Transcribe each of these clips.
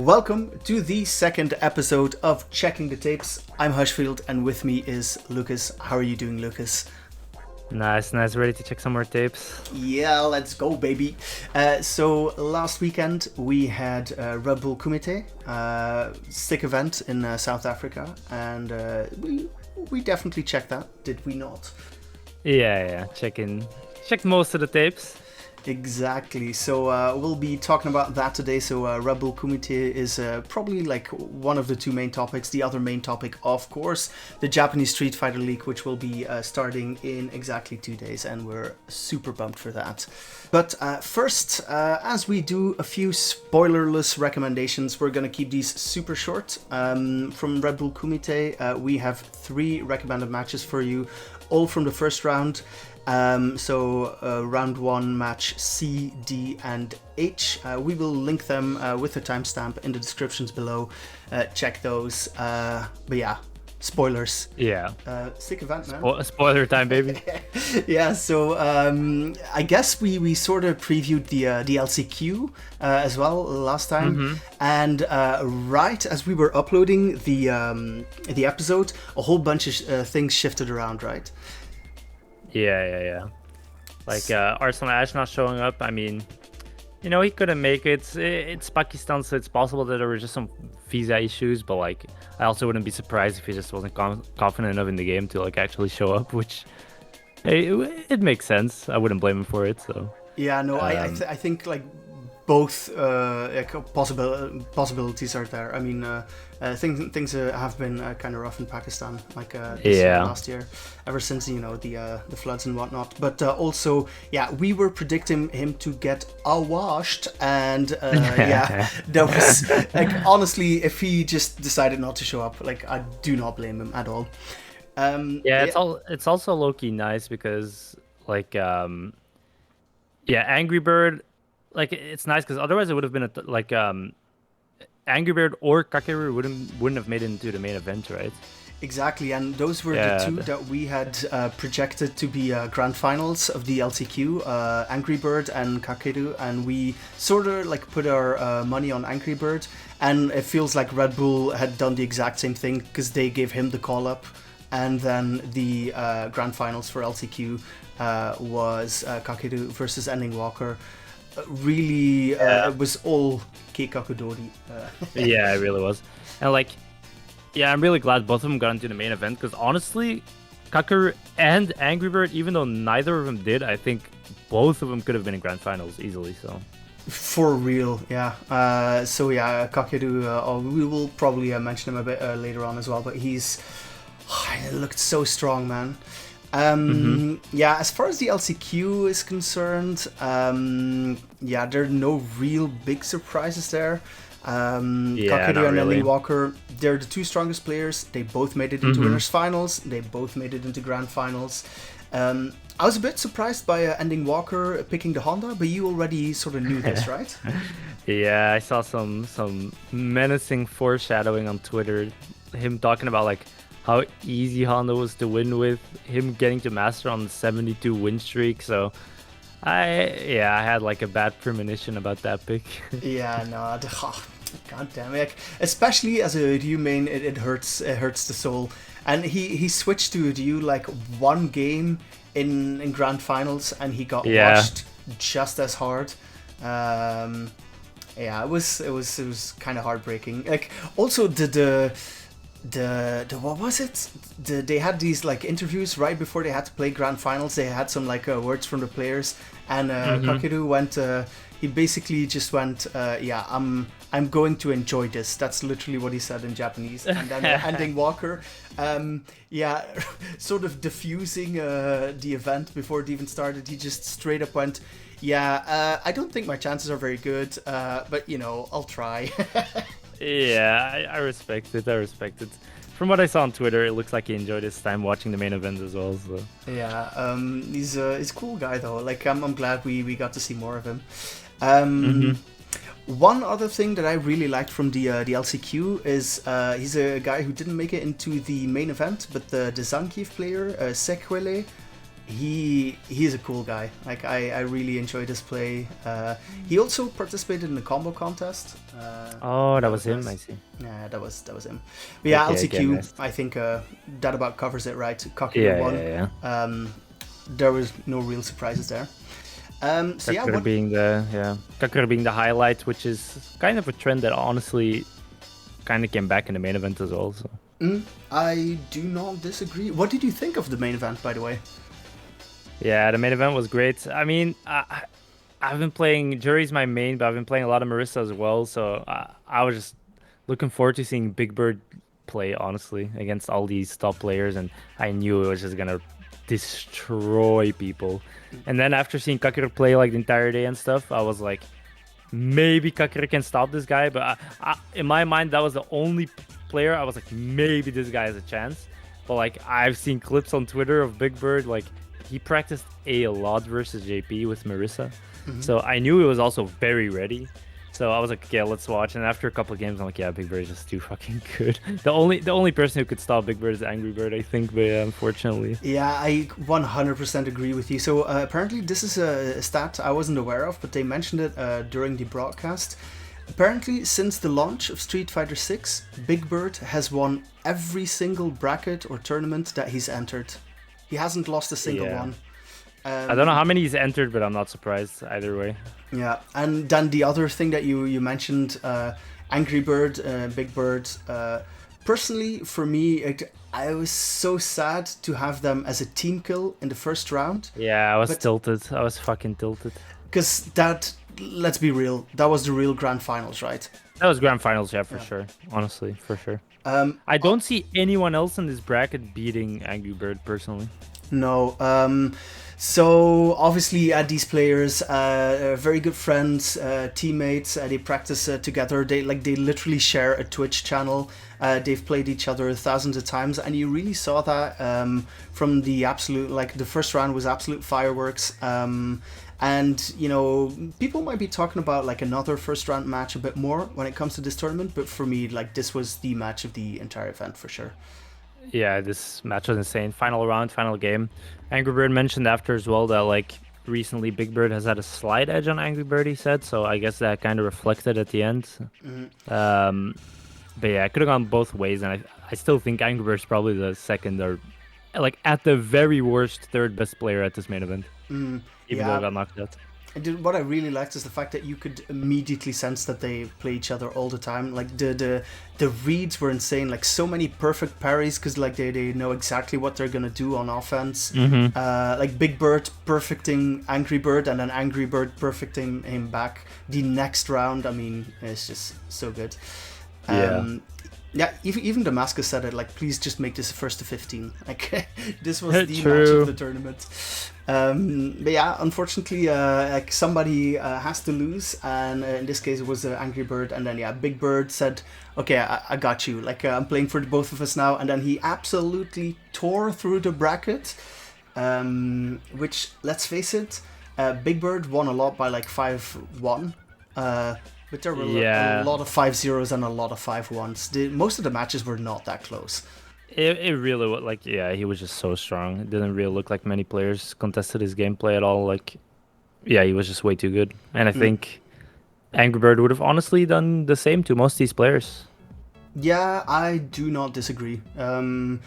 welcome to the second episode of Checking the Tapes. I'm Hushfield and with me is Lucas. How are you doing, Lucas? Nice. Ready to check some more tapes? Yeah, let's go, baby. So last weekend we had Red Bull Kumite, sick event in South Africa, and we definitely checked that, did we not? Yeah. Checked most of the tapes. Exactly. So we'll be talking about that today. So Red Bull Kumite is probably like one of the two main topics. The other main topic, of course, the Japanese Street Fighter League, which will be starting in exactly 2 days, and we're super pumped for that. But first, as we do a few spoilerless recommendations, we're going to keep these super short. From Red Bull Kumite, we have 3 recommended matches for you, all from the first round. Round 1 match C, D and H. We will link them with a timestamp in the descriptions below. Check those. But yeah, spoilers. Yeah. Sick event, man. Spoiler time, baby. Yeah, so I guess we sort of previewed the LCQ as well last time. Mm-hmm. And right as we were uploading the episode, a whole bunch of things shifted around, right? Yeah. Like Arsenal Ash not showing up. I mean, you know, he couldn't make it. It's Pakistan, so it's possible that there were just some visa issues. But like, I also wouldn't be surprised if he just wasn't confident enough in the game to like actually show up. Which it makes sense. I wouldn't blame him for it. So yeah, no, I think like both possibilities are there. I mean, things have been kind of rough in Pakistan, like last year, ever since the floods and whatnot. But also, yeah, we were predicting him to get washed, and that was like honestly, if he just decided not to show up, like I do not blame him at all. It's also low-key nice because like Angry Bird. Like it's nice because otherwise it would have been Angry Bird or Kakeru wouldn't have made it into the main event, right? Exactly, and those were the two that we had projected to be grand finals of the LCQ, Angry Bird and Kakeru, and we sort of like put our money on Angry Bird, and it feels like Red Bull had done the exact same thing because they gave him the call up, and then the grand finals for LCQ was Kakeru versus Ending Walker. Really, it was all Keikakudori. Yeah, it really was. And like, yeah, I'm really glad both of them got into the main event because honestly, Kakeru and Angry Bird, even though neither of them did, I think both of them could have been in grand finals easily. So for real, yeah. Kakeru, we will probably mention him a bit later on as well, but he looked so strong, man. Yeah, as far as the LCQ is concerned, there are no real big surprises there. Kakeru and Ending Walker, they're the 2 strongest players. They both made it into winners finals. They both made it into grand finals. I was a bit surprised by Ending Walker picking the Honda, but you already sort of knew this, right? Yeah, I saw some menacing foreshadowing on Twitter, him talking about like how easy Honda was to win with, him getting to master on the 72 win streak. So I had like a bad premonition about that pick. Yeah, no, god damn it. Like, especially as a Ryu main, it hurts the soul. And he switched to Ryu like 1 game in grand finals, and he got washed just as hard. It was kind of heartbreaking. Like also the what was it? They had these like interviews right before they had to play grand finals. They had some like words from the players, and Kakeru went. He basically just went, I'm going to enjoy this. That's literally what he said in Japanese. And then Ending Walker, sort of diffusing the event before it even started. He just straight up went, I don't think my chances are very good, but I'll try. Yeah, I respect it. From what I saw on Twitter, it looks like he enjoyed his time watching the main event as well. So yeah, he's a cool guy though. Like I'm glad we got to see more of him. One other thing that I really liked from the LCQ is he's a guy who didn't make it into the main event, but the Zangief player Sekwele, he's a cool guy. Like I really enjoyed his play. He also participated in the combo contest. Oh, that was him. nice. I see. Yeah, that was him. But yeah, Okay, LCQ. again, nice. I think that about covers it, right? Kakira won. Yeah. There was no real surprises there. So yeah, Kakura being the highlight, which is kind of a trend that honestly kind of came back in the main event as well. So. I do not disagree. What did you think of the main event, by the way? Yeah, the main event was great. I mean, I've been playing, Jury's my main, but I've been playing a lot of Marissa as well. So I was just looking forward to seeing Big Bird play, honestly, against all these top players. And I knew it was just going to destroy people. And then after seeing Kakira play like the entire day and stuff, I was like, maybe Kakira can stop this guy. But in my mind, that was the only player I was like, maybe this guy has a chance. But like I've seen clips on Twitter of Big Bird, like he practiced a lot versus JP with Marissa. So I knew he was also very ready. So I was like, yeah, let's watch. And after a couple of games, I'm like, yeah, Big Bird is just too fucking good. The only person who could stop Big Bird is Angry Bird, I think, but yeah, unfortunately. Yeah, I 100% agree with you. So apparently this is a stat I wasn't aware of, but they mentioned it during the broadcast. Apparently, since the launch of Street Fighter 6, Big Bird has won every single bracket or tournament that he's entered. He hasn't lost a single one. I don't know how many he's entered, but I'm not surprised either way. Yeah, and then the other thing that you mentioned, Angry Bird, Big Bird. Personally, for me, I was so sad to have them as a team kill in the first round. Yeah, I was tilted. I was fucking tilted. Because that, let's be real, that was the real grand finals, right? That was grand finals, yeah, for sure. Honestly, for sure. I don't see anyone else in this bracket beating Angry Bird, personally. No. So obviously, these players, very good friends, teammates. They practice together. They literally share a Twitch channel. They've played each other thousands of times, and you really saw that from the absolute. Like the first round was absolute fireworks. And you know, people might be talking about like another first round match a bit more when it comes to this tournament, but for me, like this was the match of the entire event for sure. Yeah, this match was insane. Final round, final game. Angry Bird mentioned after as well that like recently Big Bird has had a slight edge on Angry Bird, he said, so I guess that kind of reflected at the end. But yeah, it could have gone both ways, and I still think Angry Bird's probably the second or like at the very worst third best player at this main event. Even though I got knocked out. And what I really liked is the fact that you could immediately sense that they play each other all the time. Like the reads were insane. Like so many perfect parries because like they know exactly what they're gonna do on offense. Like Big Bird perfecting Angry Bird and then Angry Bird perfecting him back the next round. I mean, it's just so good. Yeah, even Damascus said it, like, please just make this a first to 15. Like, this was the match of the tournament. But yeah, unfortunately, like somebody has to lose, and in this case it was Angry Bird, and then yeah, Big Bird said, okay, I got you, like I'm playing for both of us now, and then he absolutely tore through the bracket, which, let's face it, Big Bird won a lot by like 5-1. But there were a lot of 5-0s and a lot of 5-1s. Most of the matches were not that close. It really was like, yeah, he was just so strong. It didn't really look like many players contested his gameplay at all. Like, yeah, he was just way too good. And I think Angry Bird would have honestly done the same to most of these players. Yeah, I do not disagree. And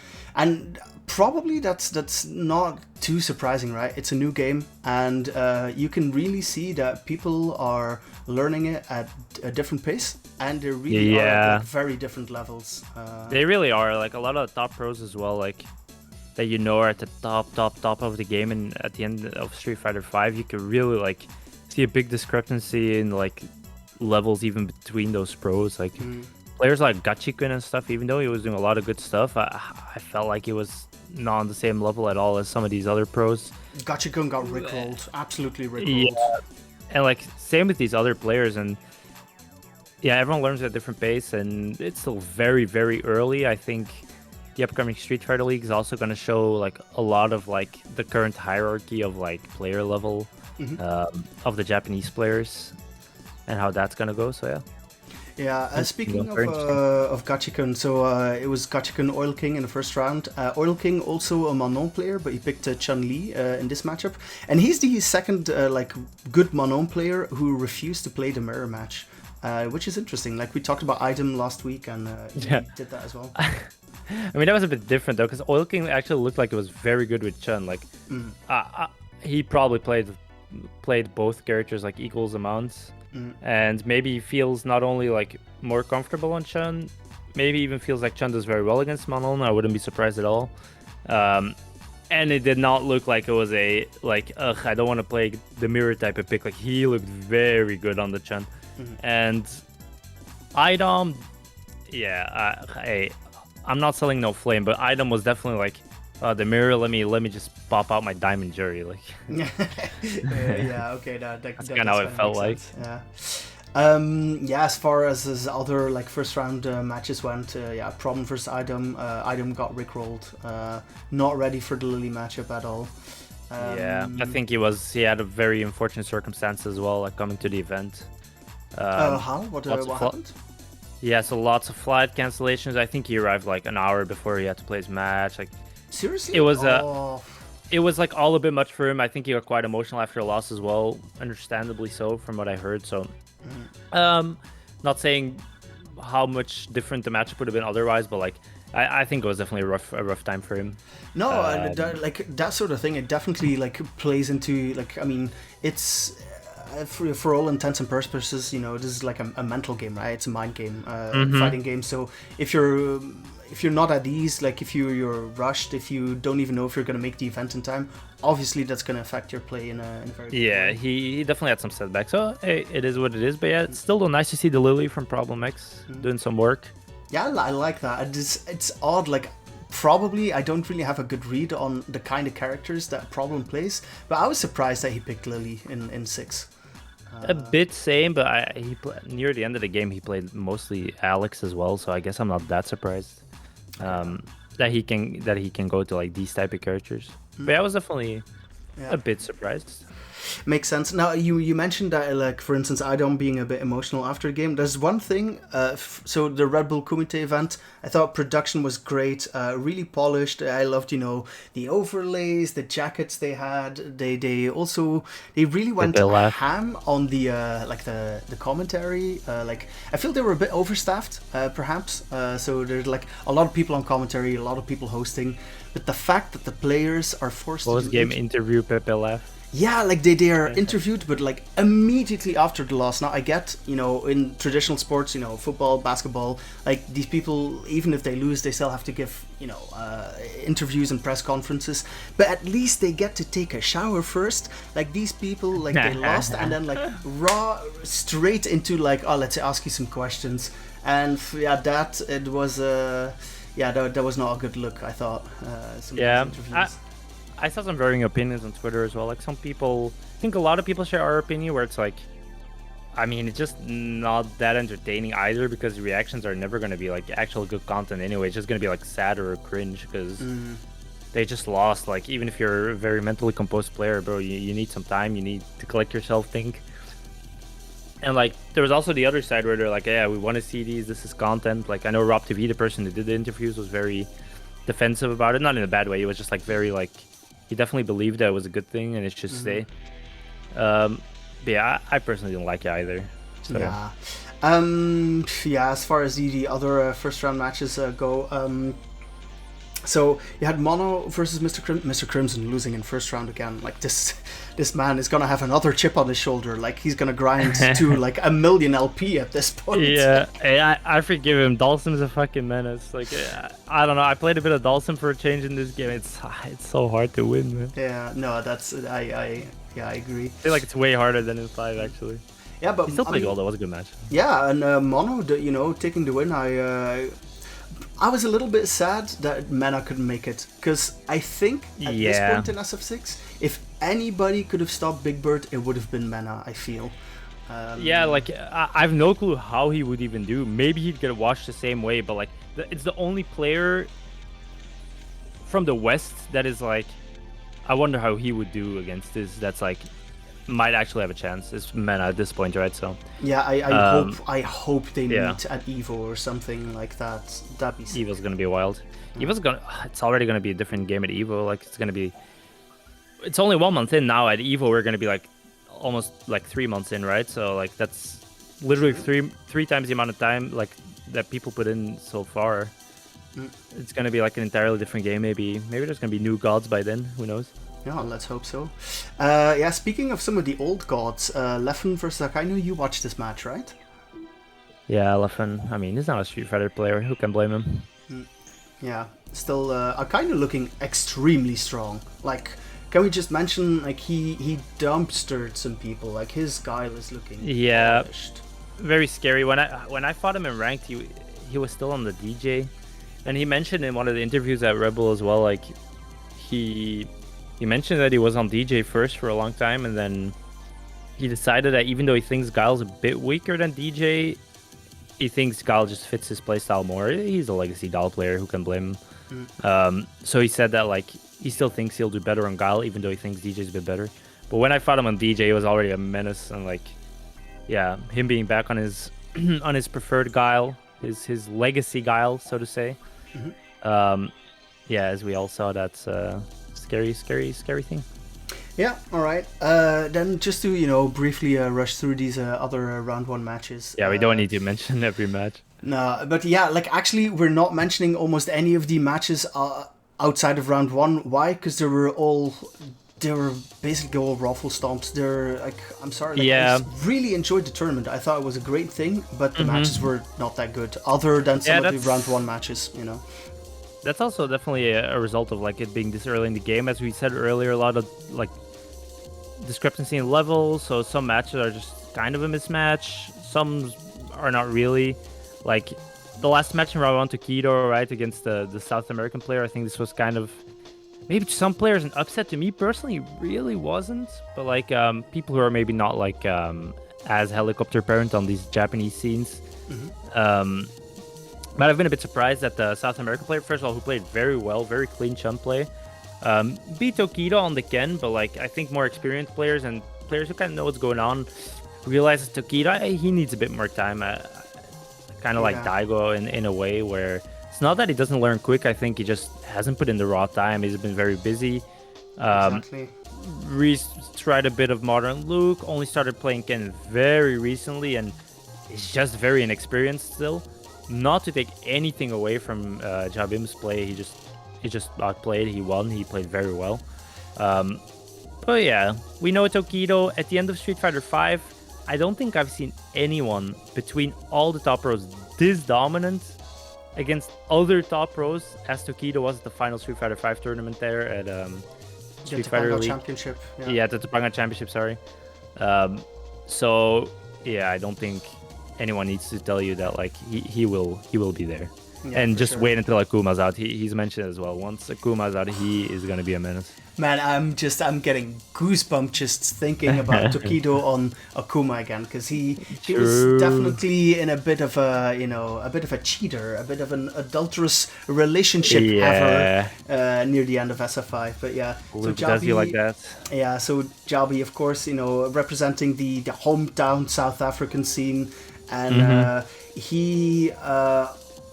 probably that's not too surprising, right? It's a new game, and you can really see that people are learning it at a different pace, and they really are at like very different levels. They really are. Like a lot of the top pros as well, like that are at the top of the game, and at the end of Street Fighter 5, you can really like see a big discrepancy in like levels even between those pros. Like players like Gachikun and stuff, even though he was doing a lot of good stuff, I felt like he was not on the same level at all as some of these other pros. Gachikun got rickrolled, absolutely rickrolled. Yeah. And like same with these other players, and yeah, everyone learns at a different pace, and it's still very, very early. I think the upcoming Street Fighter League is also going to show like a lot of like the current hierarchy of like player level of the Japanese players and how that's going to go. So yeah. Yeah, speaking very interesting. of Gachikun, so it was Gachikun Oil King in the first round. Oil King also a Manon player, but he picked Chun-Li in this matchup. And he's the second like good Manon player who refused to play the mirror match, which is interesting. Like we talked about Item last week, and he did that as well. I mean, that was a bit different though, because Oil King actually looked like it was very good with Chun. Like, he probably played both characters like equals amounts, and maybe feels not only like more comfortable on Chun, maybe even feels like Chun does very well against Manon. I wouldn't be surprised at all. And it did not look like it was a like, ugh, I don't want to play the mirror type of pick. Like, he looked very good on the Chun, and Idom, yeah, I'm not selling no flame, but Idom was definitely like, the mirror. Let me just pop out my diamond jury. Like, yeah, okay, that's kind of how it felt like. Yeah. Yeah, as far as his other like first round matches went, yeah, Problem versus Idom. Idom got rickrolled. Not ready for the Lily matchup at all. Yeah, I think he had a very unfortunate circumstance as well, like coming to the event. How? What happened? Yeah, so lots of flight cancellations. I think he arrived like an hour before he had to play his match. Like, seriously, it was like all a bit much for him. I think he got quite emotional after a loss as well, understandably so, from what I heard. So, not saying how much different the matchup would have been otherwise, but like, I think it was definitely a rough time for him. No, like that sort of thing, it definitely like plays into like, I mean, it's for all intents and purposes, you know, this is like a mental game, right? It's a mind game, fighting game. So if you're not at ease, like if you're rushed, if you don't even know if you're going to make the event in time, obviously that's going to affect your play in a very big way. He definitely had some setbacks. So hey, it is what it is. But yeah, it's still nice to see the Lily from Problem X doing some work. Yeah, I like that. It's odd, like, probably I don't really have a good read on the kind of characters that Problem plays, but I was surprised that he picked Lily in 6. A bit same, but near the end of the game he played mostly Alex as well, so I guess I'm not that surprised that he can go to like these type of characters. But I was definitely a bit surprised. Makes sense. Now, you mentioned that, like, for instance, Idom being a bit emotional after the game. There's one thing, so the Red Bull Kumite event, I thought production was great, really polished. I loved, you know, the overlays, the jackets they had. They really went ham on the, like, the commentary. Like, I feel they were a bit overstaffed, perhaps. So there's, like, a lot of people on commentary, a lot of people hosting. But the fact that the players are forced to post-game interview, Pepe left. Yeah, like they are interviewed, but like immediately after the loss. Now I get, you know, in traditional sports, you know, football, basketball, like these people, even if they lose, they still have to give, you know, interviews and press conferences. But at least they get to take a shower first. Like these people, like they lost, and then like straight into like, oh, let's ask you some questions. And yeah, that was not a good look, I thought. Some of these interviews. I saw some varying opinions on Twitter as well. Like some people, I think a lot of people share our opinion where it's like, I mean, it's just not that entertaining either because the reactions are never going to be like actual good content anyway. It's just going to be like sad or cringe because they just lost. Like even if you're a very mentally composed player, bro, you need some time. You need to collect yourself, think. And like there was also the other side where they're like, yeah, we want to see these. This is content. Like I know Rob TV, the person who did the interviews, was very defensive about it. Not in a bad way. He was just like very like. He definitely believed that it was a good thing and it should stay. But yeah, I personally didn't like it either. So. Yeah. Yeah, as far as the other first round matches go, so you had Mono versus Mr. Crimson losing in first round again. Like this man is gonna have another chip on his shoulder. Like he's gonna grind to like 1 million LP at this point. Yeah, hey, I forgive him. Dalsim's a fucking menace. Like I don't know. I played a bit of Dalsim for a change in this game. It's so hard to win, man. Yeah, no, that's I agree. I feel like it's way harder than in 5 actually. Yeah, but he still played well. That was a good match. Yeah, and Mono, you know, taking the win, I was a little bit sad that Mena couldn't make it, because I think at this point in SF6, if anybody could have stopped Big Bird, it would have been Mena, I feel. Yeah, like, I have no clue how he would even do. Maybe he'd get washed the same way, but, like, it's the only player from the West that is, like, I wonder how he would do against this. That's, like, might actually have a chance. It's Mena at this point, right? So yeah, I hope they meet at Evo or something like that. That'd be sick. Evo's gonna be wild. It's already gonna be a different game at Evo. Like it's only 1 month in now. At Evo, we're gonna be like almost like 3 months in, right? So like that's literally three times the amount of time like that people put in so far. It's gonna be like an entirely different game. Maybe there's gonna be new gods by then. Who knows? Yeah, let's hope so. Yeah, speaking of some of the old gods, Leffen versus Akainu, you watched this match, right? Yeah, Leffen. I mean, he's not a Street Fighter player. Who can blame him? Yeah, still Akainu looking extremely strong. Like, can we just mention, like, he dumpstered some people. Like, his guile is looking polished. Very scary. When I fought him in ranked, he was still on the DJ, and he mentioned in one of the interviews at Rebel as well, like he mentioned that he was on DJ first for a long time, and then he decided that even though he thinks Guile's a bit weaker than DJ, he thinks Guile just fits his playstyle more. He's a legacy Guile player, who can blame him? So he said that like he still thinks he'll do better on Guile, even though he thinks DJ's a bit better. But when I fought him on DJ, he was already a menace, and like, yeah, him being back on his on his preferred Guile, his legacy Guile, so to say. Yeah, as we all saw, that's scary thing. Yeah, alright. Then just to, briefly rush through these other round 1 matches. Yeah, we don't need to mention every match. No, but yeah, like actually we're not mentioning almost any of the matches outside of round 1. Why? Because they were basically all raffle stomps. They're like, I'm sorry, like, yeah. I really enjoyed the tournament. I thought it was a great thing, but the matches were not that good, other than some of the round 1 matches, That's also definitely a result of like it being this early in the game. As we said earlier, a lot of like discrepancy in levels, so some matches are just kind of a mismatch, some are not really. Like the last match in round 1, Tokido, right, against the South American player, I think this was kind of maybe to some players an upset. To me personally, it really wasn't, but like people who are maybe not like as helicopter parent on these Japanese scenes, but I've been a bit surprised that the South American player, first of all, who played very well, very clean chump play, beat Tokido on the Ken, but like I think more experienced players and players who kind of know what's going on realize that Tokido, he needs a bit more time, kind of like Daigo in a way where it's not that he doesn't learn quick. I think he just hasn't put in the raw time. He's been very busy. Exactly. Tried a bit of Modern Luke, only started playing Ken very recently, and he's just very inexperienced still. Not to take anything away from Jabim's play, he just outplayed. He won. He played very well. But yeah, we know Tokido at the end of Street Fighter V. I don't think I've seen anyone between all the top pros this dominant against other top pros as Tokido was at the final Street Fighter V tournament there at Street Fighter League Championship. Yeah, the Topanga Championship. Sorry. So yeah, I don't think anyone needs to tell you that like he will be there. Yeah, and just wait until Akuma's out. He's mentioned as well. Once Akuma's out, he is going to be a menace. Man, I'm getting goosebumps just thinking about Tokido on Akuma again, because he was definitely in a bit of a cheater, a bit of an adulterous relationship ever near the end of SF5. But yeah, Luke does you like that. Yeah, so Jabi, of course, representing the hometown South African scene, and he.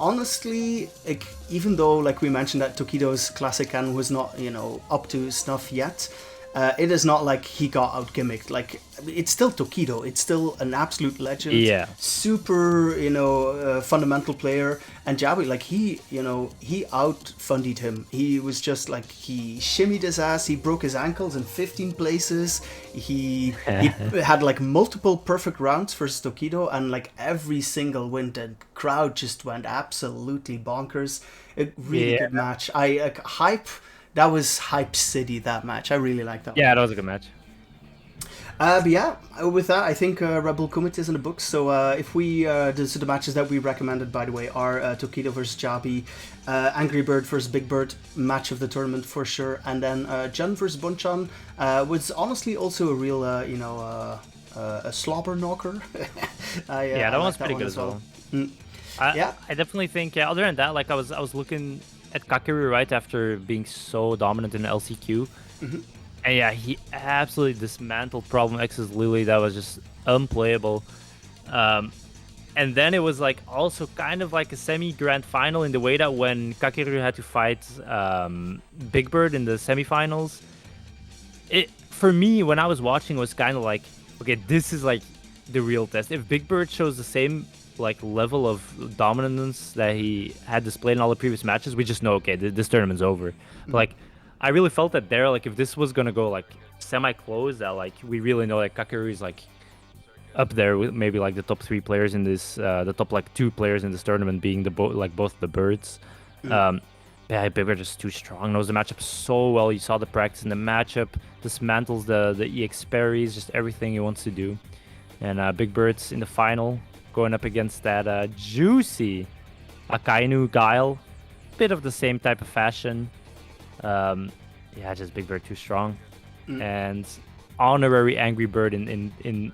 Honestly, like, even though, like we mentioned, that Tokido's classic Ken was not, up to snuff yet, it is not like he got out gimmicked. Like, it's still Tokido. It's still an absolute legend. Yeah. Super, fundamental player. And Jabi, like, he out-fundied him. He was just like, he shimmied his ass. He broke his ankles in 15 places. He had like multiple perfect rounds versus Tokido, and like every single win, the crowd just went absolutely bonkers. A really good match. That was Hype City, that match. I really liked that one. Yeah, that was a good match. But yeah, with that, I think Rebel Kumite is in the books. So if we, the matches that we recommended, by the way, are Tokido versus Jabi, Angry Bird versus Big Bird, match of the tournament for sure, and then Jun versus Bunchan was honestly also a real, a slobber knocker. That one's pretty good as well. I definitely think, other than that, like I was looking at Kakeru right after being so dominant in LCQ. And yeah, he absolutely dismantled Problem X's Lily. That was just unplayable. Um, and then it was like also kind of like a semi-grand final in the way that when Kakeru had to fight Big Bird in the semifinals, it for me when I was watching it was kind of like, okay, this is like the real test. If Big Bird shows the same like level of dominance that he had displayed in all the previous matches, we just know, okay, this tournament's over. But like I really felt that there, like if this was gonna go like semi-close, that like we really know that Kakeru is like up there with maybe like the top 3 players in this, the top like 2 players in this tournament being the both the birds. Um, yeah, Big Bird just too strong. Knows the matchup so well. You saw the practice in the matchup. Dismantles the EX parries, just everything he wants to do. And Big Bird's in the final, going up against that juicy Akainu Guile. Bit of the same type of fashion. Yeah, just Big Bird too strong. And honorary Angry Bird in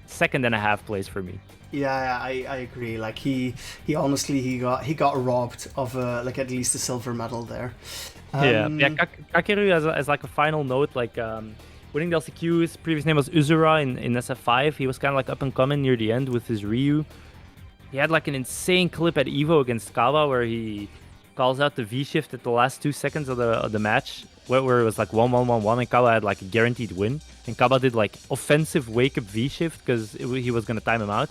second and a half place for me. Yeah, I agree. Like he honestly he got robbed of like at least a silver medal there. Yeah. Kakeru as like a final note, like winning the LCQ. His previous name was Uzura in SF5. He was kind of like up and coming near the end with his Ryu. He had like an insane clip at Evo against Kawa where he calls out the V shift at the last 2 seconds of the match, where it was like 1-1-1-1, and Kawa had like a guaranteed win. And Kawa did like offensive wake up V shift because he was gonna time him out.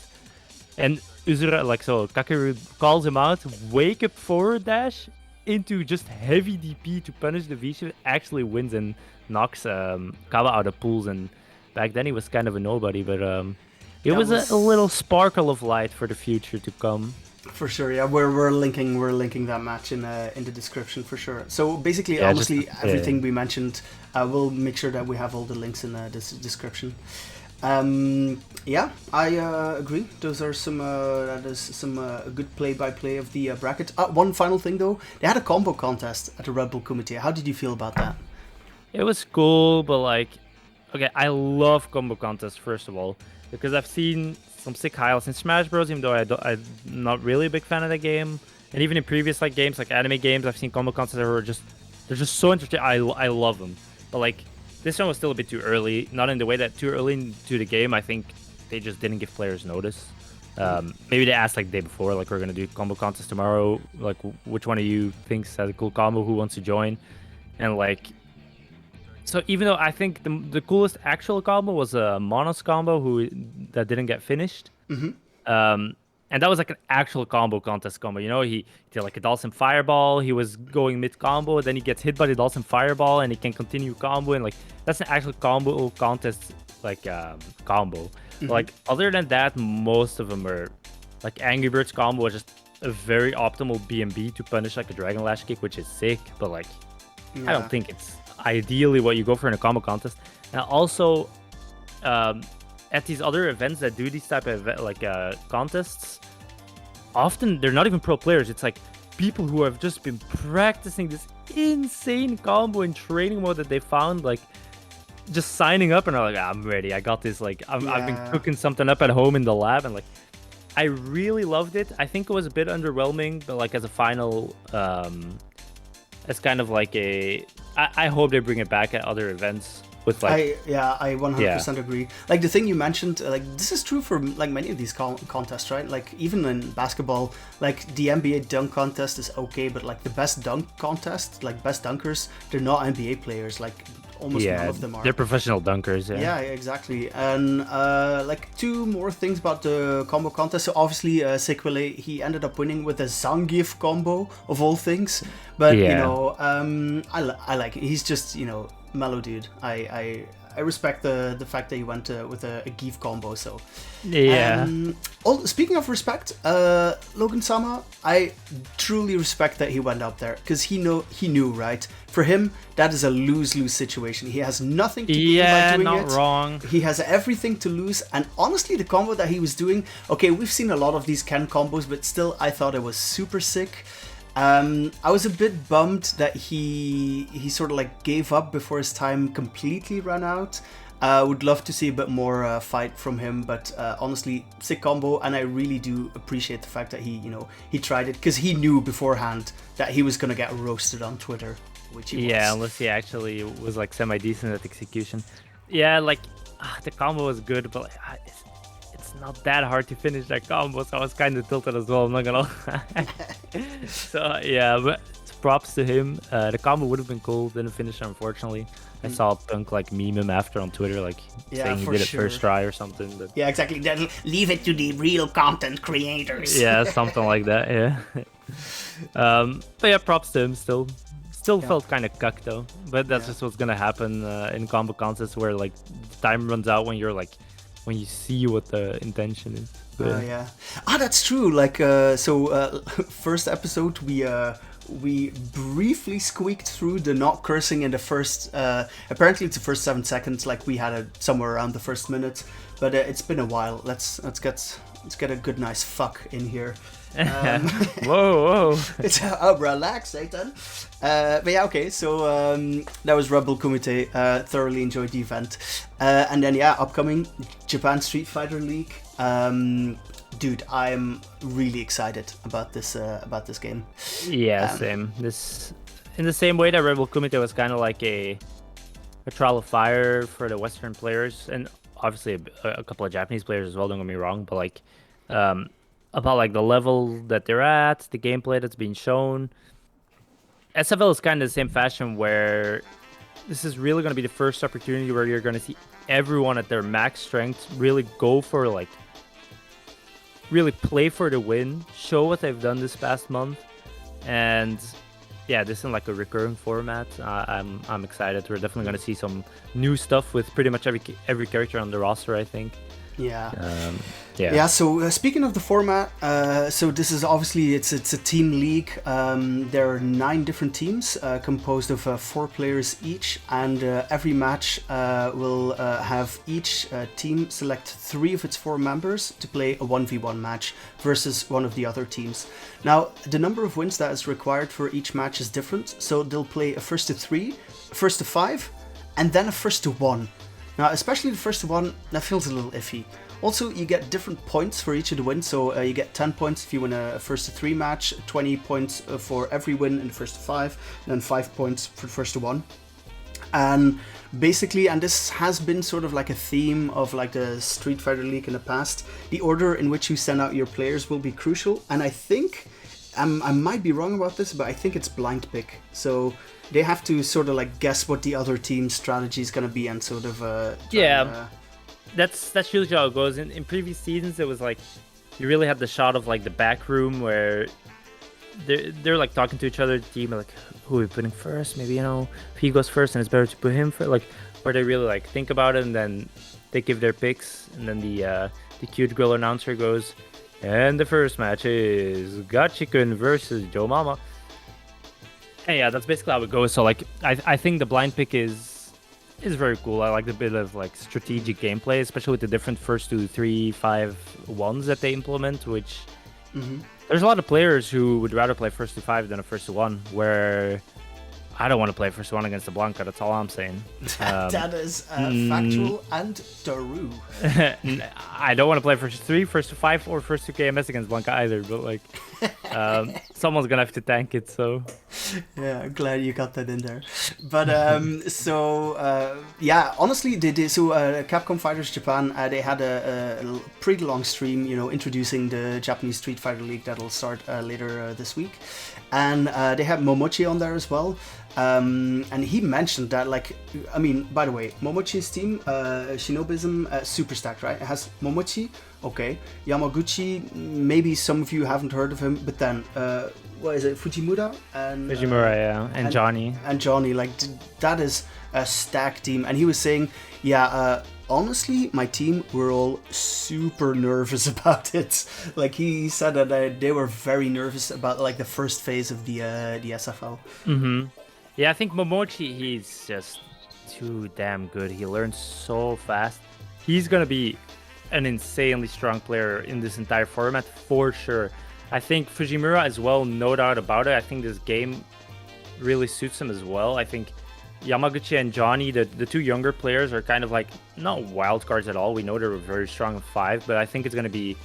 And Uzura, like, so Kakeru calls him out, wake up forward dash into just heavy DP to punish the V shift, actually wins and knocks Kawa out of pools. And back then he was kind of a nobody, but it was a little sparkle of light for the future to come. For sure, yeah, we're linking that match in the description for sure. So basically, Yeah, honestly, everything we mentioned, we'll make sure that we have all the links in this description. Yeah, I agree. Those are some that is some good play-by-play of the bracket. One final thing though, they had a combo contest at the Red Bull Kumite. How did you feel about that? It was cool, but like, okay, I love combo contests first of all because I've seen some sick highlights in Smash Bros. Even though I'm not really a big fan of the game, and even in previous like games, like anime games, I've seen combo contests that were they're just so interesting. I love them, but like this one was still a bit too early. Not in the way that too early into the game. I think they just didn't give players notice. Maybe they asked like the day before, like we're gonna do combo contest tomorrow. Like which one of you thinks has a cool combo? Who wants to join? And like. So even though I think the coolest actual combo was a Monos combo that didn't get finished, and that was like an actual combo contest combo. You know, he did like a Dawson Fireball. He was going mid combo, then he gets hit by the Dawson Fireball, and he can continue combo. And like that's an actual combo contest like combo. But, like other than that, most of them are like Angry Birds combo was just a very optimal BMB to punish like a Dragon Lash kick, which is sick. But like I don't think it's ideally what you go for in a combo contest. And also at these other events that do these type of contests, often they're not even pro players. It's like people who have just been practicing this insane combo in training mode that they found, like just signing up and are like, I'm ready, I got this. Like I've been cooking something up at home in the lab, and like I really loved it. I think it was a bit underwhelming, but like as a final as kind of like I hope they bring it back at other events with like I 100% agree. Like the thing you mentioned, like this is true for like many of these contests, right? Like even in basketball, like the NBA dunk contest is okay, but like the best dunk contest, like best dunkers, they're not NBA players. Like almost none of them are. They're professional dunkers. Yeah, exactly. And like two more things about the combo contest. So obviously, Sequele, he ended up winning with a Zangief combo of all things. But you know, I like it. He's just mellow dude. I respect the fact that he went with a GIF combo. So speaking of respect, Logan Sama, I truly respect that he went up there because he knew, right? For him, that is a lose-lose situation. He has nothing to gain by doing not wrong. He has everything to lose. And honestly, the combo that he was doing, okay, we've seen a lot of these Ken combos, but still, I thought it was super sick. I was a bit bummed that he sort of like gave up before his time completely ran out. Would love to see a bit more fight from him, but honestly, sick combo, and I really do appreciate the fact that he tried it because he knew beforehand that he was gonna get roasted on Twitter. which he Yeah, was. unless he actually was like semi-decent at execution. Yeah, like the combo was good, but like, it's not that hard to finish that combo, so I was kind of tilted as well, I'm not gonna lie. So yeah, but props to him. The combo would have been cool, didn't finish it, unfortunately. I saw Punk like meme him after on Twitter, like saying he did it first try or something. But Yeah, exactly. Leave it to the real content creators. yeah, something like that. Yeah. But yeah, props to him still. Still felt kind of cucked though, but that's just what's gonna happen in combo contests where like time runs out when when you see what the intention is. Yeah. That's true. Like first episode we briefly squeaked through the not cursing in the first. Apparently it's the first 7 seconds. Like we had it somewhere around the first minute, but it's been a while. Let's get a good nice fuck in here. Whoa! It's relax, Satan. But yeah, okay. So that was Rebel Kumite. Thoroughly enjoyed the event, and then upcoming Japan Street Fighter League. Dude, I'm really excited about this game. Yeah, same. This in the same way that Rebel Kumite was kind of like a trial of fire for the Western players, and obviously a couple of Japanese players as well. Don't get me wrong, but like. About like the level that they're at, the gameplay that's being shown. SFL is kind of the same fashion where this is really going to be the first opportunity where you're going to see everyone at their max strength really go for like, really play for the win, show what they've done this past month, and yeah, this in like a recurring format. I'm excited. We're definitely going to see some new stuff with pretty much every character on the roster, I think. Yeah. So speaking of the format, so this is obviously it's a team league. There are 9 different teams composed of 4 players each, and every match will have each team select 3 of its 4 members to play a 1v1 match versus one of the other teams. Now, the number of wins that is required for each match is different. So they'll play a first to 3, a first to 5, and then a first to 1. Now, especially the first one, that feels a little iffy. Also, you get different points for each of the wins, so you get 10 points if you win a first to 3 match, 20 points for every win in the first to 5, and then 5 points for the first to 1. And basically, and this has been sort of like a theme of like the Street Fighter League in the past, the order in which you send out your players will be crucial, and I think, I might be wrong about this, but I think it's blind pick. So they have to sort of like guess what the other team's strategy is going to be and sort of that's usually how it goes. In previous seasons it was like you really had the shot of like the back room where they're like talking to each other, the team, like who are we putting first, maybe, you know, if he goes first and it's better to put him first, like, where they really like think about it and then they give their picks, and then the cute girl announcer goes, and the first match is Gachikun versus Joe Mama. And yeah, that's basically how it goes. So like I think the blind pick is very cool. I like the bit of like strategic gameplay, especially with the different first 2, 3, 5 ones that they implement, which there's a lot of players who would rather play first to 5 than a first to 1, where I don't want to play first to 1 against the Blanca, that's all I'm saying. That is factual and true. I don't want to play first to 3, first to 5, or first to KMS against Blanca either, but like someone's gonna have to tank it, so yeah, I'm glad you got that in there. But honestly, they did. So Capcom Fighters Japan, they had a pretty long stream, you know, introducing the Japanese Street Fighter League that'll start later this week, and they had Momochi on there as well. And he mentioned that, like, I mean, by the way, Momochi's team, Shinobism, super stacked, right? It has Momochi, okay, Yamaguchi, maybe some of you haven't heard of him, but then, what is it, Fujimura? And and Johnny. And Johnny, like, that is a stacked team. And he was saying, honestly, my team were all super nervous about it. Like, he said that they were very nervous about, like, the first phase of the SFL. Yeah, I think Momochi, he's just too damn good. He learns so fast. He's going to be an insanely strong player in this entire format, for sure. I think Fujimura as well, no doubt about it. I think this game really suits him as well. I think Yamaguchi and Johnny, the 2 younger players, are kind of like not wild cards at all. We know they're very strong in 5, but I think it's going to be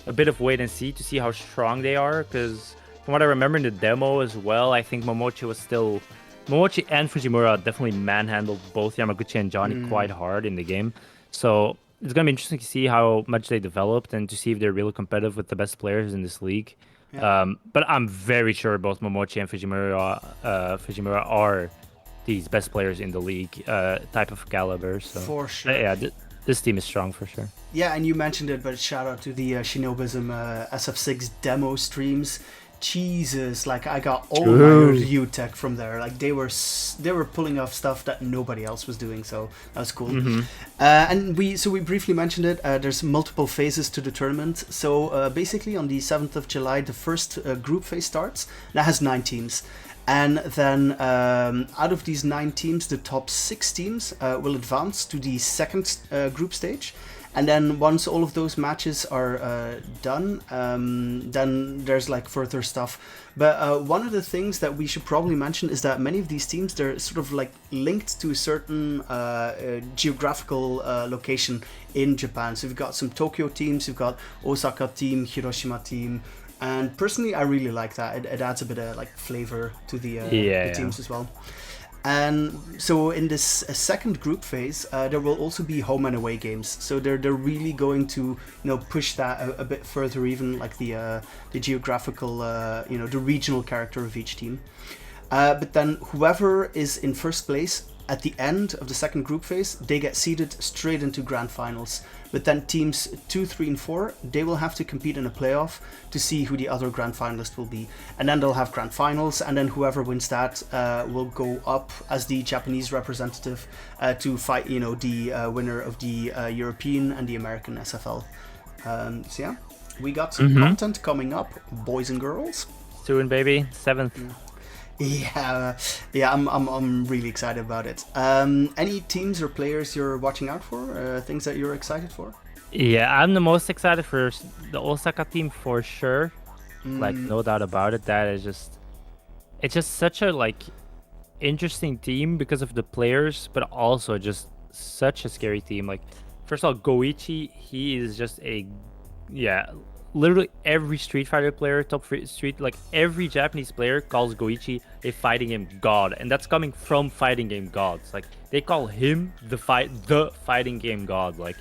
a bit of wait and see to see how strong they are, because from what I remember in the demo as well, I think Momochi was still Momochi and Fujimura definitely manhandled both Yamaguchi and Johnny quite hard in the game. So it's gonna be interesting to see how much they developed and to see if they're really competitive with the best players in this league. Yeah. But I'm very sure both Momochi and Fujimura are these best players in the league, type of caliber. So For sure. yeah, this team is strong for sure. Yeah, and you mentioned it, but shout out to the Shinobism SF6 demo streams. Jesus, like I got all my review tech from there. Like they were pulling off stuff that nobody else was doing, so that was cool. And we briefly mentioned it. There's multiple phases to the tournament. So basically, on the 7th of July, the first group phase starts. That has 9 teams. And then out of these 9 teams, the top 6 teams will advance to the second group stage. And then once all of those matches are done, then there's like further stuff. But one of the things that we should probably mention is that many of these teams, they're sort of like linked to a certain geographical location in Japan. So you've got some Tokyo teams, you've got Osaka team, Hiroshima team. And personally, I really like that. It adds a bit of like flavor to the teams as well. And so in this second group phase, there will also be home and away games. So they're really going to push that a bit further, even like the geographical the regional character of each team. But then whoever is in first place at the end of the second group phase, they get seeded straight into grand finals. But then teams 2, 3, and 4, they will have to compete in a playoff to see who the other grand finalist will be. And then they'll have grand finals, and then whoever wins that will go up as the Japanese representative to fight, the winner of the European and the American SFL. So yeah, we got some content coming up, boys and girls. Soon, baby, 7th. Yeah, I'm really excited about it. Any teams or players you're watching out for? Things that you're excited for? Yeah, I'm the most excited for the Osaka team for sure. Like no doubt about it. It's just such a like interesting team because of the players, but also just such a scary team. Like first of all, Goichi, he is just literally every Street Fighter player, like every Japanese player calls Goichi a fighting game god, and that's coming from fighting game gods. Like they call him the fighting game god. Like,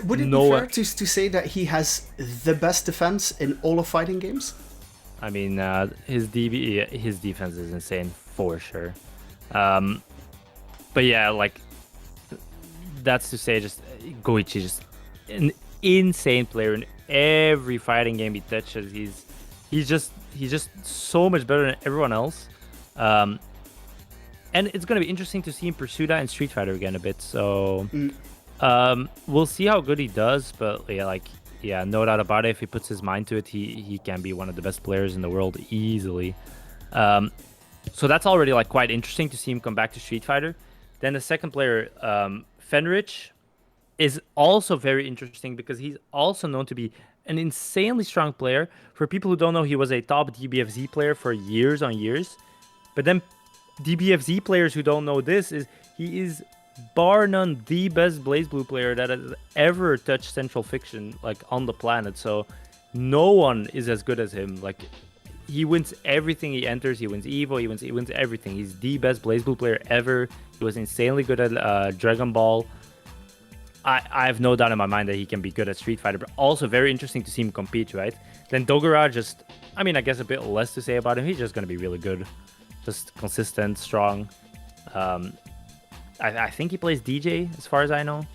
would it be fair to say that he has the best defense in all of fighting games? I mean, his defense is insane for sure. But yeah, like that's to say, just Goichi, just an insane player in every fighting game he touches. He's just so much better than everyone else. And it's gonna be interesting to see him pursue that in Street Fighter again a bit. So we'll see how good he does. But no doubt about it. If he puts his mind to it, he can be one of the best players in the world easily. So that's already like quite interesting to see him come back to Street Fighter. Then the second player, Fenrich, is also very interesting because he's also known to be an insanely strong player. For people who don't know, he was a top DBFZ player for years on years. But then DBFZ players who don't know this, he is bar none the best BlazBlue player that has ever touched Central Fiction like on the planet. So no one is as good as him. Like he wins everything he enters. He wins Evo. He wins everything. He's the best BlazBlue player ever. He was insanely good at Dragon Ball. I have no doubt in my mind that he can be good at Street Fighter, but also very interesting to see him compete, right? Then Dogura, I guess a bit less to say about him. He's just going to be really good. Just consistent, strong. I think he plays DJ, as far as I know.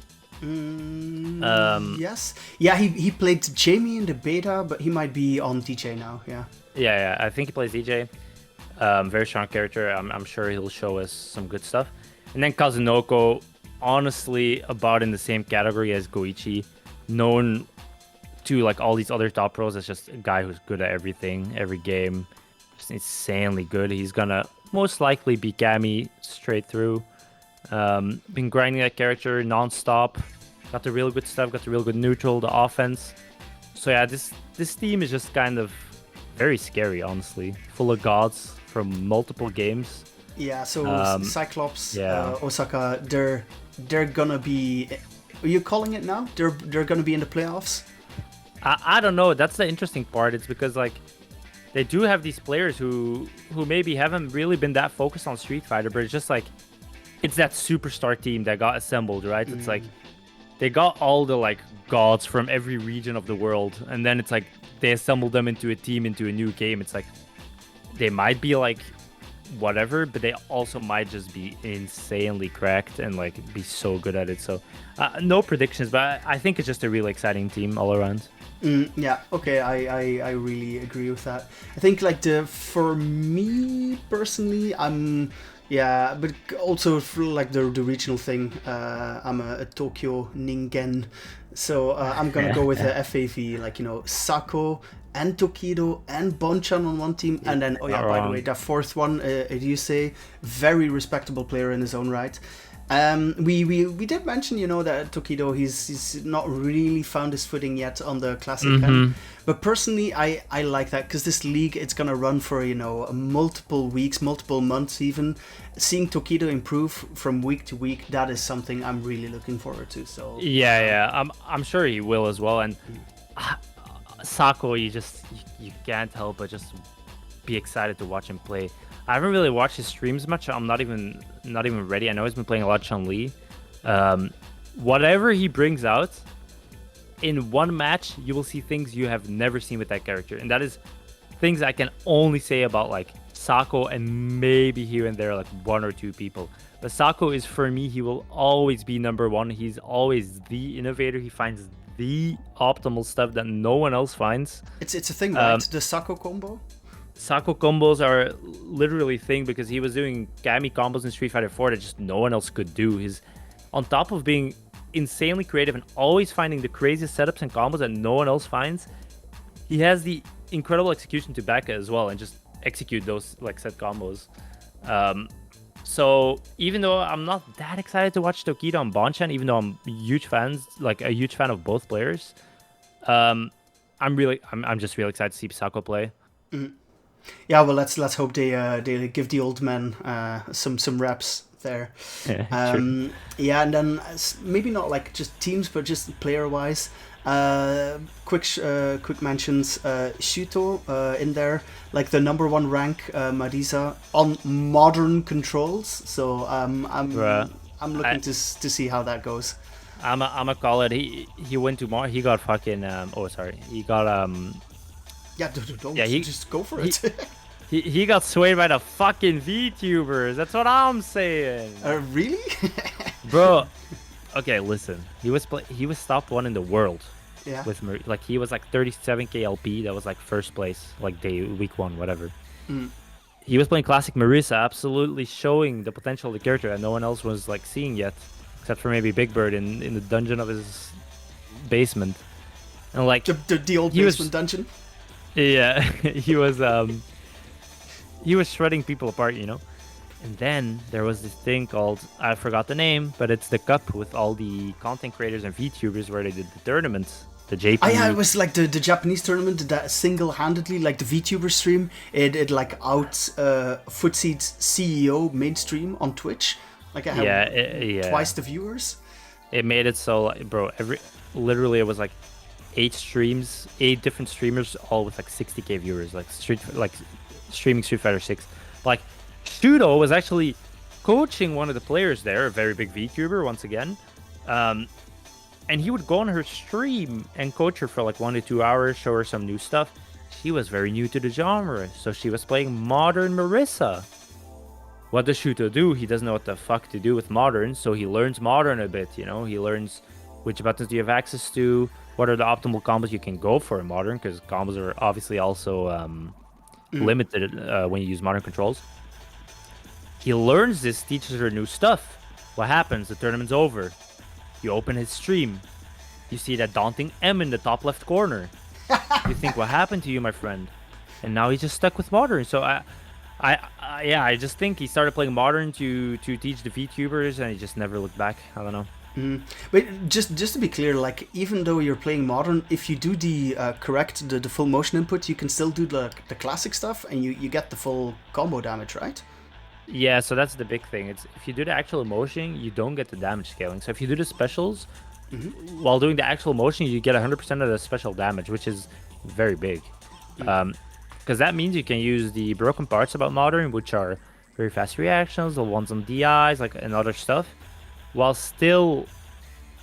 Yes. Yeah, he played Jamie in the beta, but he might be on DJ now, yeah. Yeah, I think he plays DJ. Very strong character. I'm sure he'll show us some good stuff. And then Kazunoko, honestly about in the same category as Goichi, known to like all these other top pros as just a guy who's good at everything, every game, just insanely good. He's gonna most likely be Kami straight through. Been grinding that character non-stop, got the real good stuff, got the real good neutral, the offense. So yeah, this team is just kind of very scary, honestly, full of gods from multiple games. Yeah, so Cyclops, Osaka, they're gonna be. Are you calling it now? They're gonna be in the playoffs. I don't know. That's the interesting part. It's because like they do have these players who maybe haven't really been that focused on Street Fighter, but it's just like it's that superstar team that got assembled, right? It's like they got all the like gods from every region of the world, and then it's like they assembled them into a team, into a new game. It's like they might be like whatever, but they also might just be insanely cracked and like be so good at it. So no predictions, but I think it's just a really exciting team all around. Yeah, okay, I really agree with that. I think like for me personally, yeah, but also for like the regional thing, I'm a Tokyo Ningen, so I'm gonna go with the FAV, like, you know, Sako and Tokido and Bonchan on one team, and then, oh yeah, by the way, that fourth one, Ryusei, very respectable player in his own right. We did mention, you know, that Tokido, he's not really found his footing yet on the classic end. But personally, I like that, because this league, it's gonna run for, you know, multiple weeks, multiple months even. Seeing Tokido improve from week to week, that is something I'm really looking forward to. So yeah, I'm sure he will as well. And Sako, you can't help but just be excited to watch him play. I haven't really watched his streams much. I'm not even ready. I know he's been playing a lot Chun-Li. Whatever he brings out, in one match, you will see things you have never seen with that character. And that is things I can only say about like Sako and maybe here and there like one or two people. But Sako is, for me, he will always be number one. He's always the innovator. He finds the optimal stuff that no one else finds. It's a thing, right? The Sako combo? Sako combos are literally a thing, because he was doing Kami combos in Street Fighter 4 that just no one else could do. He's on top of being insanely creative and always finding the craziest setups and combos that no one else finds. He has the incredible execution to back it as well and just execute those like set combos. So even though I'm not that excited to watch Tokido and Bonchan, even though I'm a huge fan of both players, I'm just really excited to see Sako play. Yeah, well, let's hope they give the old man some reps there. Yeah, and then maybe not like just teams, but just player wise. Quick mentions. Shuto in there, like the number 1 rank Marisa on modern controls. So I'm looking to see how that goes. I'ma call it. He went to he got fucking he got Yeah, don't just go for it. He got swayed by the fucking VTubers. That's what I'm saying. Really? Bro, okay, listen. He was top 1 in the world. Yeah. With like he was like 37k LP. That was like first place, like week 1, whatever. He was playing classic Marisa, absolutely showing the potential of the character that no one else was like seeing yet, except for maybe Big Bird in the dungeon of his basement. And like the old basement dungeon. Yeah, he was shredding people apart, you know. And then there was this thing called, I forgot the name, but it's the cup with all the content creators and VTubers where they did the tournaments, the JP. Oh yeah, it was like the Japanese tournament that single-handedly, like the VTuber stream, it like out Footseed's CEO mainstream on Twitch. Like I have twice the viewers. It made it so, bro, literally it was like 8 different streamers, all with like 60k viewers, like streaming Street Fighter 6. Like Shudo was actually coaching one of the players there, a very big VTuber once again, and he would go on her stream and coach her for like 1 to 2 hours, show her some new stuff. She was very new to the genre, so she was playing modern Marisa. What does Shudo do? He doesn't know what the fuck to do with modern, so he learns modern a bit, you know. He learns which buttons do you have access to, what are the optimal combos you can go for in modern, because combos are obviously also limited when you use modern controls. He learns this, teaches her new stuff. What happens? The tournament's over. You open his stream. You see that daunting M in the top left corner. You think, what happened to you, my friend? And now he's just stuck with modern. So I just think he started playing modern to teach the VTubers, and he just never looked back. I don't know. But just to be clear, like even though you're playing modern, if you do the the full motion input, you can still do the classic stuff, and you get the full combo damage, right? Yeah, so that's the big thing. It's if you do the actual motion, you don't get the damage scaling. So if you do the specials while doing the actual motion, you get 100% of the special damage, which is very big. because that means you can use the broken parts about modern, which are very fast reactions, the ones on DIs, like and other stuff, while still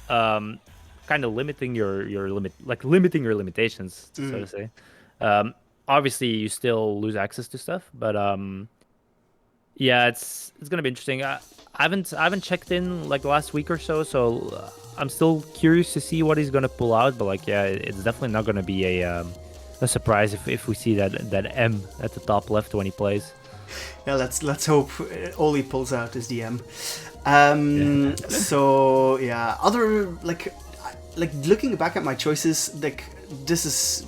um, kind of limiting your limiting your limitations, so to say. Um, Obviously, you still lose access to stuff, but yeah, it's gonna be interesting. I haven't checked in like the last week or so, so I'm still curious to see what he's gonna pull out. But like, yeah, it's definitely not gonna be a surprise if we see that M at the top left when he plays. Yeah, let's hope all he pulls out is the M. Yeah. So yeah, other like looking back at my choices, like this is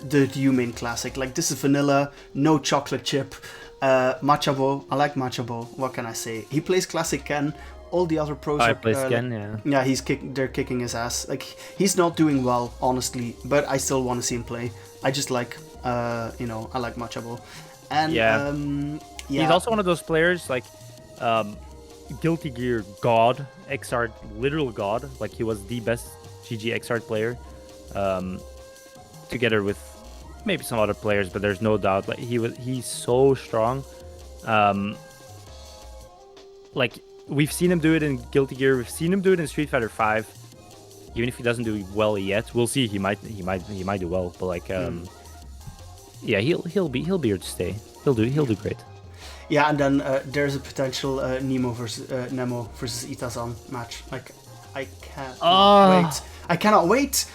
the Humane Classic. Like this is vanilla, no chocolate chip. Machabo, I like Machabo. What can I say? He plays classic Ken. All the other pros I are play Ken, yeah. Yeah, they're kicking his ass. Like he's not doing well, honestly, but I still want to see him play. I just like I like Machabo. And Yeah. yeah. He's also one of those players like Guilty Gear God, Xrd, literal God. Like he was the best GG Xrd player, together with maybe some other players, but there's no doubt like he's so strong. Like we've seen him do it in Guilty Gear, we've seen him do it in Street Fighter 5. Even if he doesn't do well yet, we'll see. He might do well, but like yeah, he'll be here to stay. He'll do great. Yeah, and then there's a potential Nemo versus Itazan match. Like, I can't wait. I cannot wait.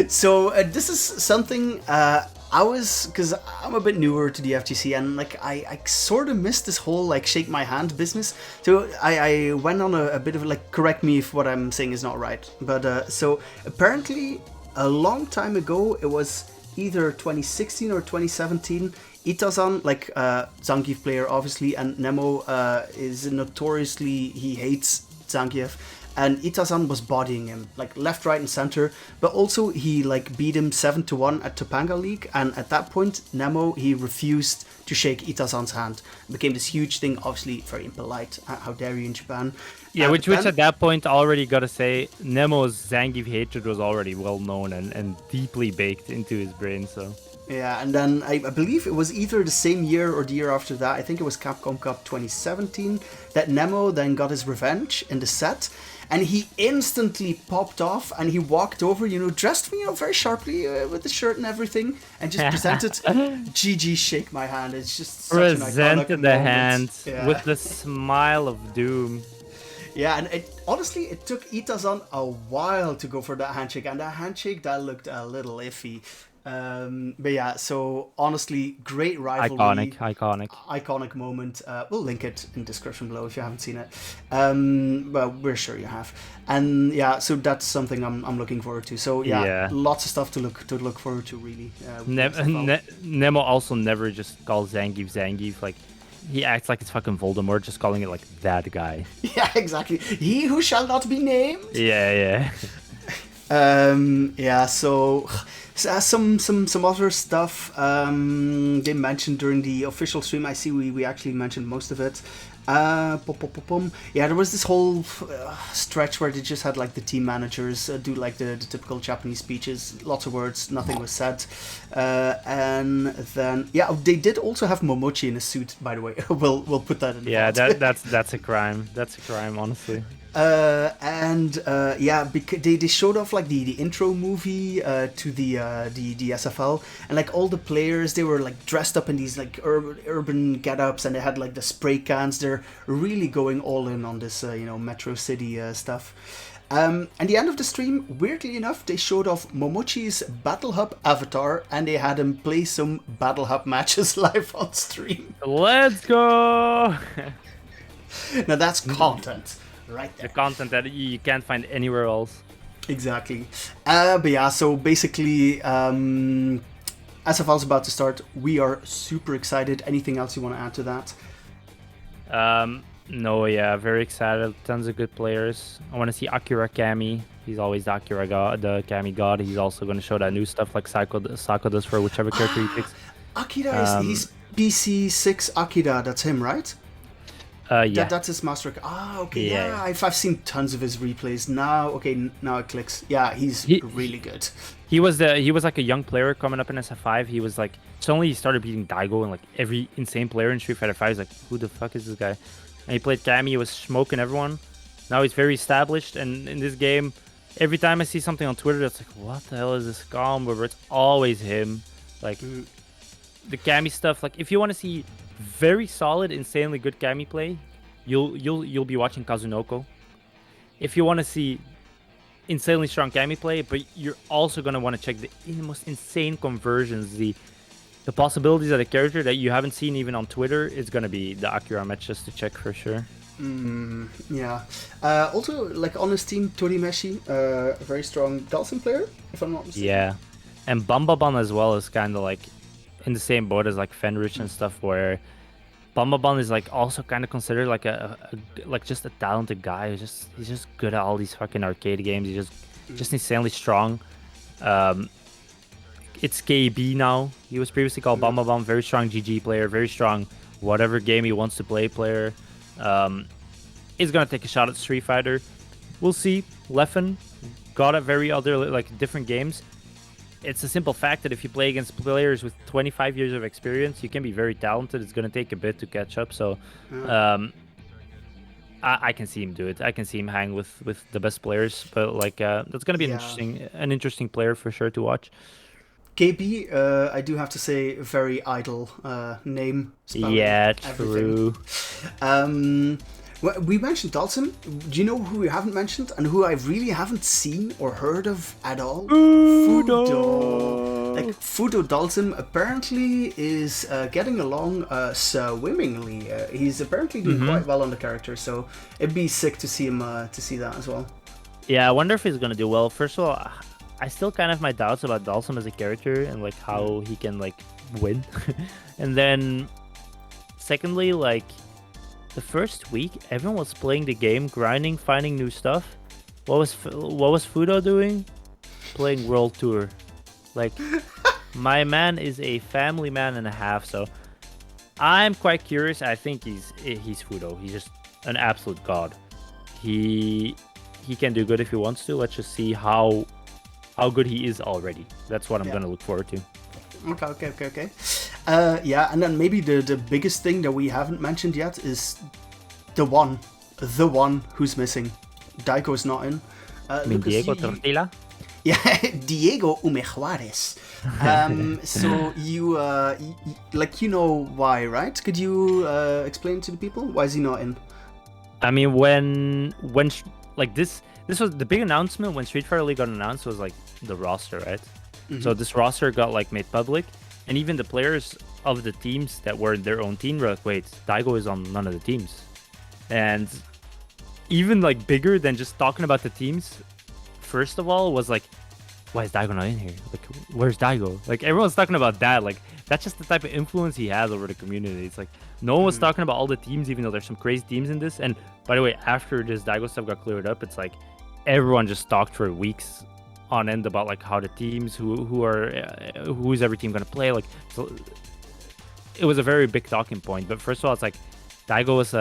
So this is something because I'm a bit newer to the FGC, and like I sort of missed this whole like shake my hand business. So I went on a bit of like, correct me if what I'm saying is not right. But so apparently a long time ago, it was either 2016 or 2017. Itazan, like Zangief player, obviously, and Nemo is notoriously, he hates Zangief, and Itazan was bodying him, like left, right, and center. But also he like beat him 7-1 at Topanga League, and at that point, Nemo, he refused to shake Itazan's hand. It became this huge thing, obviously very impolite. How dare you in Japan? Yeah, which at that point, already gotta say, Nemo's Zangief hatred was already well known and deeply baked into his brain. So. Yeah, and then I believe it was either the same year or the year after that, I think it was Capcom Cup 2017, that Nemo then got his revenge in the set, and he instantly popped off, and he walked over, dressed very sharply with the shirt and everything, and just presented GG shake my hand. It's just such an iconic presented the moment. hand Yeah. with the smile of doom. Yeah, and honestly, it took Itazan a while to go for that handshake, and that handshake, that looked a little iffy. But yeah, so honestly, great rivalry. Iconic moment. We'll link it in the description below if you haven't seen it. Well, we're sure you have. And yeah, so that's something I'm looking forward to. So yeah, lots of stuff to look forward to, really. Nemo also never just calls Zangief. Like, he acts like it's fucking Voldemort, just calling it like that guy. Yeah, exactly. He who shall not be named. Yeah. Yeah, so some other stuff they mentioned during the official stream. I see we actually mentioned most of it. Yeah, there was this whole stretch where they just had like the team managers do like the typical Japanese speeches, lots of words, nothing was said, and then yeah, they did also have Momochi in a suit, by the way. we'll put that in the vault. that's a crime. That's a crime, honestly. Yeah, because they showed off like the intro movie to the SFL, and like all the players, they were like dressed up in these like urban get-ups, and they had like the spray cans. They're really going all in on this Metro City stuff. At the end of the stream, weirdly enough, they showed off Momochi's Battle Hub avatar, and they had him play some Battle Hub matches live on stream. Let's go! Now that's content. Right there. The content that you can't find anywhere else. Exactly. But yeah, so basically, SFL's about to start. We are super excited. Anything else you want to add to that? No, yeah, very excited. Tons of good players. I want to see Akira Kami. He's always the Akira god, the Kami god. He's also going to show that new stuff like Sako does for whichever character he picks. Akira he's BC6 Akira. That's him, right? Yeah. That's his master. Okay, Yeah. yeah. I've seen tons of his replays now. Okay, now it clicks. Yeah, he's He really good. he was like a young player coming up in SF5. He was like suddenly he started beating Daigo and like every insane player in Street Fighter 5 is like, who the fuck is this guy? And he played Cammy, he was smoking everyone. Now he's very established, and in this game, every time I see something on Twitter that's like, what the hell is this combo? Where it's always him. Like the Cammy stuff. Like if you want to see very solid, insanely good Cammy play, you'll be watching Kazunoko. If you want to see insanely strong Cammy play, but you're also gonna want to check the most insane conversions, the possibilities of the character that you haven't seen even on Twitter, is gonna be the Akira match just to check for sure. Yeah. Also, like on his team, Torimeshi, a very strong Dalsim player, if I'm not mistaken. Yeah, and Bambaban as well is kind of like in the same boat as like Fenrich and stuff, where Bambaban is like also kind of considered like like just a talented guy. He's just good at all these fucking arcade games. He's just insanely strong. It's KB now. He was previously called Bambaban. Very strong GG player. Very strong whatever game he wants to play player. Is gonna take a shot at Street Fighter. We'll see. Leffen got at very other like different games. It's a simple fact that if you play against players with 25 years of experience, you can be very talented. It's going to take a bit to catch up. So I can see him do it. I can see him hang with the best players. But like that's going to be an interesting player for sure to watch. KB, I do have to say, very idle name. Yeah, true. We mentioned Dalsim. Do you know who we haven't mentioned and who I really haven't seen or heard of at all? Fudo. Like Fudo Dalsim apparently is getting along swimmingly. He's apparently doing quite well on the character, so it'd be sick to see him to see that as well. Yeah, I wonder if he's gonna do well. First of all, I still kind of have my doubts about Dalsim as a character and like how he can like win. And then, secondly, like. The first week, everyone was playing the game, grinding, finding new stuff. What was Fudo doing? Playing World Tour. Like, my man is a family man and a half, so I'm quite curious. I think he's Fudo. He's just an absolute god. He can do good if he wants to. Let's just see how good he is already. That's what I'm gonna look forward to. Okay. Yeah, and then maybe the biggest thing that we haven't mentioned yet is the one who's missing. Daigo's not in. Diego Tortilla? Yeah, Diego Umejuárez. So you know why, right? Could you explain to the people why is he not in? I mean, when like this was the big announcement when Street Fighter League got announced was like the roster, right? So this roster got like made public, and even the players of the teams that were in their own team were like, wait, Daigo is on none of the teams. And even like bigger than just talking about the teams, first of all, was like, why is Daigo not in here? Like, where's Daigo? Like, everyone's talking about that. Like, that's just the type of influence he has over the community. It's like, no one was talking about all the teams, even though there's some crazy teams in this. And by the way, after this Daigo stuff got cleared up, it's like, everyone just talked for weeks on end about like how the teams, who's every team gonna play. Like, so it was a very big talking point. But first of all, it's like Daigo was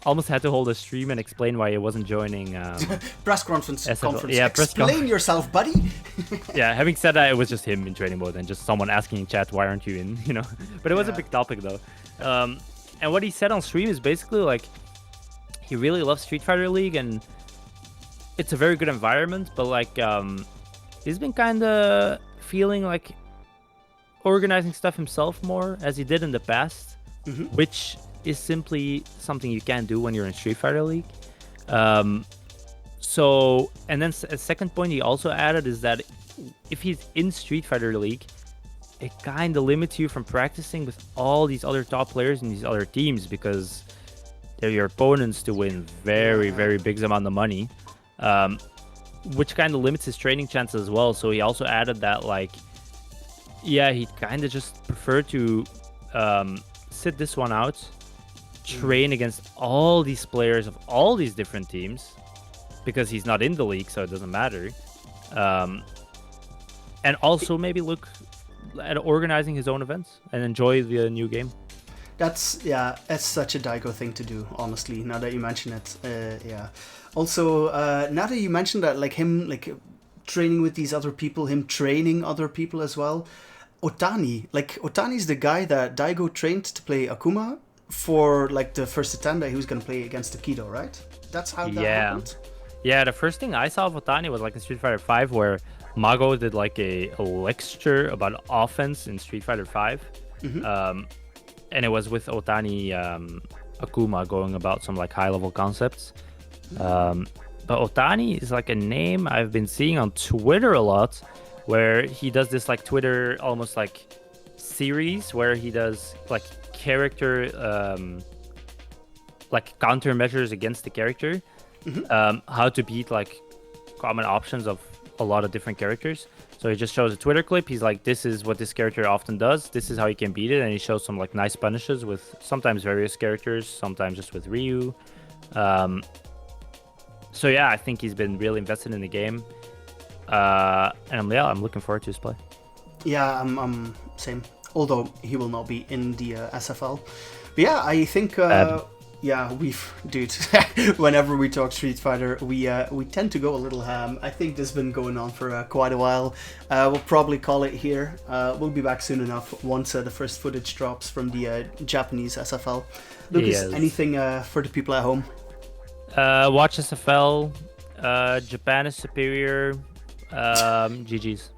almost had to hold a stream and explain why he wasn't joining press conference. Yeah, explain yourself, buddy. Yeah, having said that, it was just him in training mode and just someone asking in chat, why aren't you in? You know, but it was a big topic though. And what he said on stream is basically like he really loves Street Fighter League and it's a very good environment, but like he's been kind of feeling like organizing stuff himself more as he did in the past, which is simply something you can't do when you're in Street Fighter League. So, and then a second point he also added is that if he's in Street Fighter League, it kind of limits you from practicing with all these other top players in these other teams because they're your opponents to win very, very big amount of money. Which kind of limits his training chances as well. So he also added that, like, yeah, he'd kind of just prefer to sit this one out, train against all these players of all these different teams, because he's not in the league, so it doesn't matter. And also maybe look at organizing his own events and enjoy the new game. That's such a Daigo thing to do, honestly, now that you mention it. Yeah. Also, now that you mentioned that, like him, like training with these other people, him training other people as well. Otani's the guy that Daigo trained to play Akuma for like the first attempt that he was going to play against Aikido, right? That's how that happened? Yeah, the first thing I saw of Otani was like in Street Fighter 5 where Mago did like a lecture about offense in Street Fighter 5. And it was with Otani Akuma going about some like high level concepts. But Otani is like a name I've been seeing on Twitter a lot, where he does this like Twitter almost like series where he does like character like countermeasures against the character, how to beat like common options of a lot of different characters. So he just shows a Twitter clip. He's like, this is what this character often does. This is how you can beat it. And he shows some like nice punishes with sometimes various characters, sometimes just with Ryu. So yeah, I think he's been really invested in the game. And I'm looking forward to his play. Yeah, I'm same. Although he will not be in the SFL. But yeah, I think dude, whenever we talk Street Fighter, we tend to go a little ham. I think this has been going on for quite a while. We'll probably call it here. We'll be back soon enough once the first footage drops from the Japanese SFL. Lucas, anything for the people at home? Watch SFL. Japan is superior. GG's.